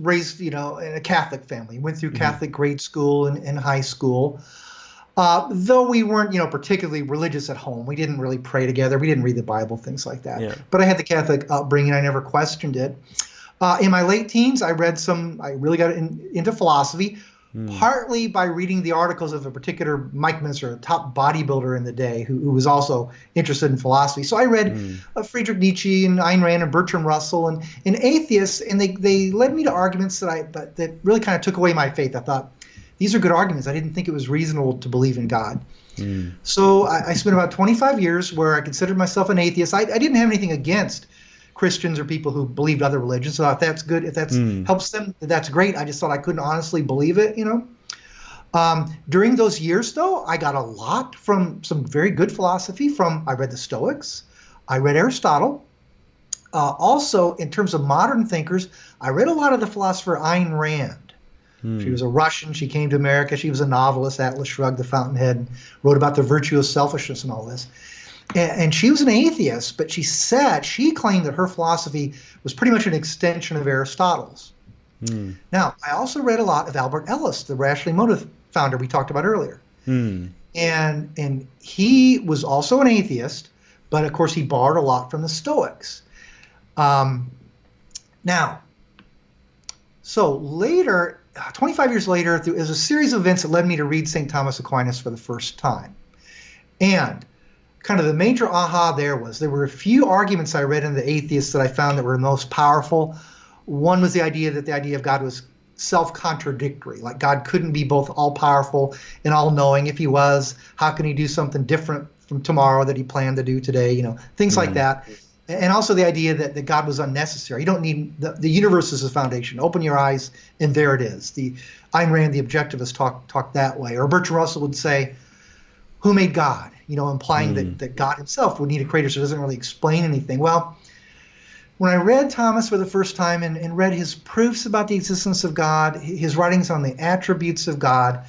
raised, in a Catholic family, went through Catholic grade school and high school. Though we weren't, particularly religious at home. We didn't really pray together. We didn't read the Bible, things like that. Yeah. But I had the Catholic upbringing. I never questioned it. In my late teens, I really got into philosophy, partly by reading the articles of a particular Mike Mensa, a top bodybuilder in the day, who was also interested in philosophy. So I read Friedrich Nietzsche and Ayn Rand and Bertrand Russell and atheists, and they led me to arguments that really kind of took away my faith. I thought, these are good arguments. I didn't think it was reasonable to believe in God. So I spent about 25 years where I considered myself an atheist. I didn't have anything against Christians or people who believed other religions. So if that's good, if that helps them, that's great. I just thought I couldn't honestly believe it, During those years, though, I got a lot from some very good philosophy. I read the Stoics. I read Aristotle. Also, in terms of modern thinkers, I read a lot of the philosopher Ayn Rand. She was a Russian. She came to America. She was a novelist. Atlas Shrugged, The Fountainhead, and wrote about the virtue of selfishness and all this. And she was an atheist, but she claimed that her philosophy was pretty much an extension of Aristotle's. Now, I also read a lot of Albert Ellis, the rationally motive founder we talked about earlier. And he was also an atheist, but of course he borrowed a lot from the Stoics. So later, 25 years later, there was a series of events that led me to read St. Thomas Aquinas for the first time. And kind of the major aha there were a few arguments I read in the atheists that I found that were most powerful. One was the idea of God was self-contradictory, like God couldn't be both all-powerful and all-knowing. If he was, how can he do something different from tomorrow that he planned to do today, things like that. And also the idea that God was unnecessary. You don't need the universe as a foundation. Open your eyes, and there it is. The Ayn Rand, the objectivist, talk that way. Or Bertrand Russell would say, who made God? Implying that God himself would need a creator, so it doesn't really explain anything. Well, when I read Thomas for the first time and read his proofs about the existence of God, his writings on the attributes of God,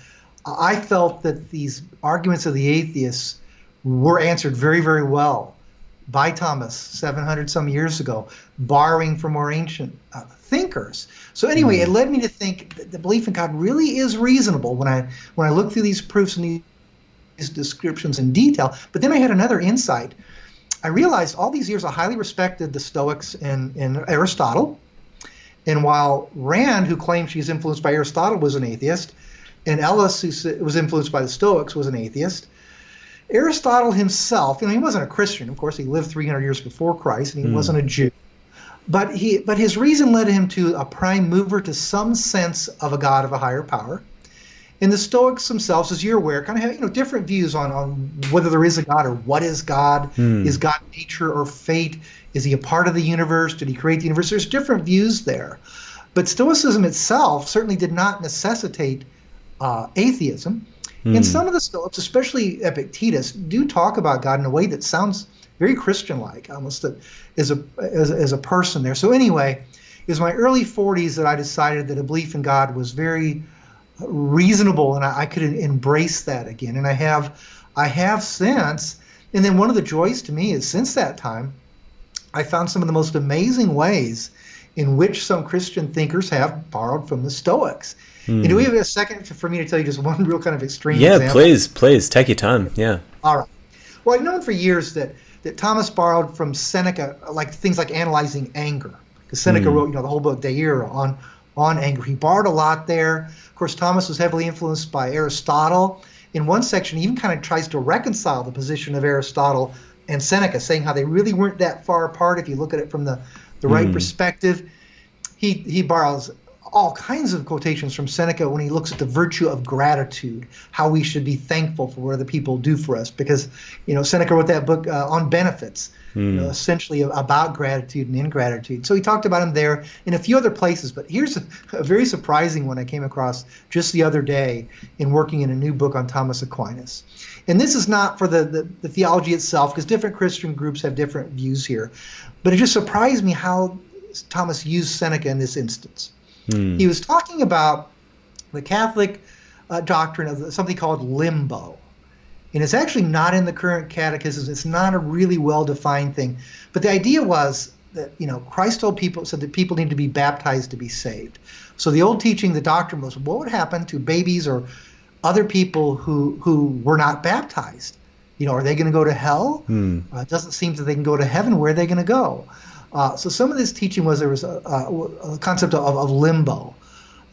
I felt that these arguments of the atheists were answered very, very well by Thomas 700 some years ago, borrowing from more ancient thinkers. So anyway, it led me to think that the belief in God really is reasonable when I look through these proofs and these descriptions in detail. But then I had another insight. I realized all these years I highly respected the Stoics and Aristotle. And while Rand, who claimed she's influenced by Aristotle, was an atheist, and Ellis, who was influenced by the Stoics, was an atheist, Aristotle himself, he wasn't a Christian. Of course, he lived 300 years before Christ, and he wasn't a Jew. But his reason led him to a prime mover to some sense of a God of a higher power. And the Stoics themselves, as you're aware, kind of have different views on whether there is a God or what is God. Is God nature or fate? Is he a part of the universe? Did he create the universe? There's different views there. But Stoicism itself certainly did not necessitate atheism. And some of the Stoics, especially Epictetus, do talk about God in a way that sounds very Christian-like, almost as a person there. So anyway, it was my early 40s that I decided that a belief in God was very reasonable, and I could embrace that again. And I have since. And then one of the joys to me is since that time, I found some of the most amazing ways in which some Christian thinkers have borrowed from the Stoics. And do we have a second for me to tell you just one real kind of extreme example? Yeah, please. Take your time. Yeah. All right. Well, I've known for years that Thomas borrowed from Seneca, like things like analyzing anger. Because Seneca wrote, the whole book De Ira on anger. He borrowed a lot there. Of course, Thomas was heavily influenced by Aristotle. In one section, he even kind of tries to reconcile the position of Aristotle and Seneca, saying how they really weren't that far apart if you look at it from the right perspective. He borrows all kinds of quotations from Seneca when he looks at the virtue of gratitude, how we should be thankful for what other people do for us. Because, Seneca wrote that book on benefits, essentially about gratitude and ingratitude. So he talked about him there in a few other places. But here's a very surprising one I came across just the other day in working in a new book on Thomas Aquinas. And this is not for the theology itself, because different Christian groups have different views here. But it just surprised me how Thomas used Seneca in this instance. He was talking about the Catholic doctrine of something called limbo. And it's actually not in the current catechisms. It's not a really well-defined thing. But the idea was that Christ told people, said that people need to be baptized to be saved. So the old teaching, the doctrine was, what would happen to babies or other people who were not baptized? Are they going to go to hell? It doesn't seem that they can go to heaven. Where are they going to go? So some of this teaching was there was a concept of limbo,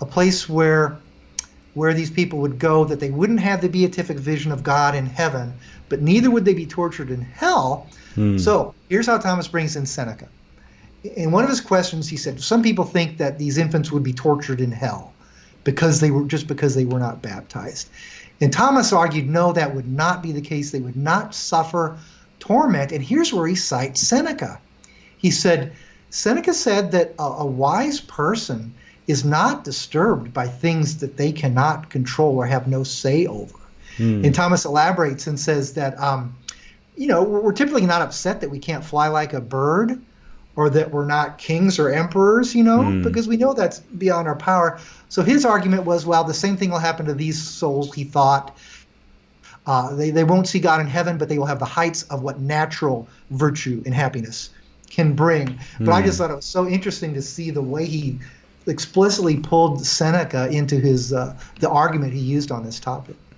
a place where these people would go, that they wouldn't have the beatific vision of God in heaven, but neither would they be tortured in hell. So here's how Thomas brings in Seneca. In one of his questions, he said, some people think that these infants would be tortured in hell because they were not baptized. And Thomas argued, no, that would not be the case. They would not suffer torment. And here's where he cites Seneca. He said, Seneca said that a wise person is not disturbed by things that they cannot control or have no say over. And Thomas elaborates and says that, we're typically not upset that we can't fly like a bird or that we're not kings or emperors, because we know that's beyond our power. So his argument was, well, the same thing will happen to these souls, he thought. They won't see God in heaven, but they will have the heights of what natural virtue and happiness can bring. But I just thought it was so interesting to see the way he explicitly pulled Seneca into his the argument he used on this topic.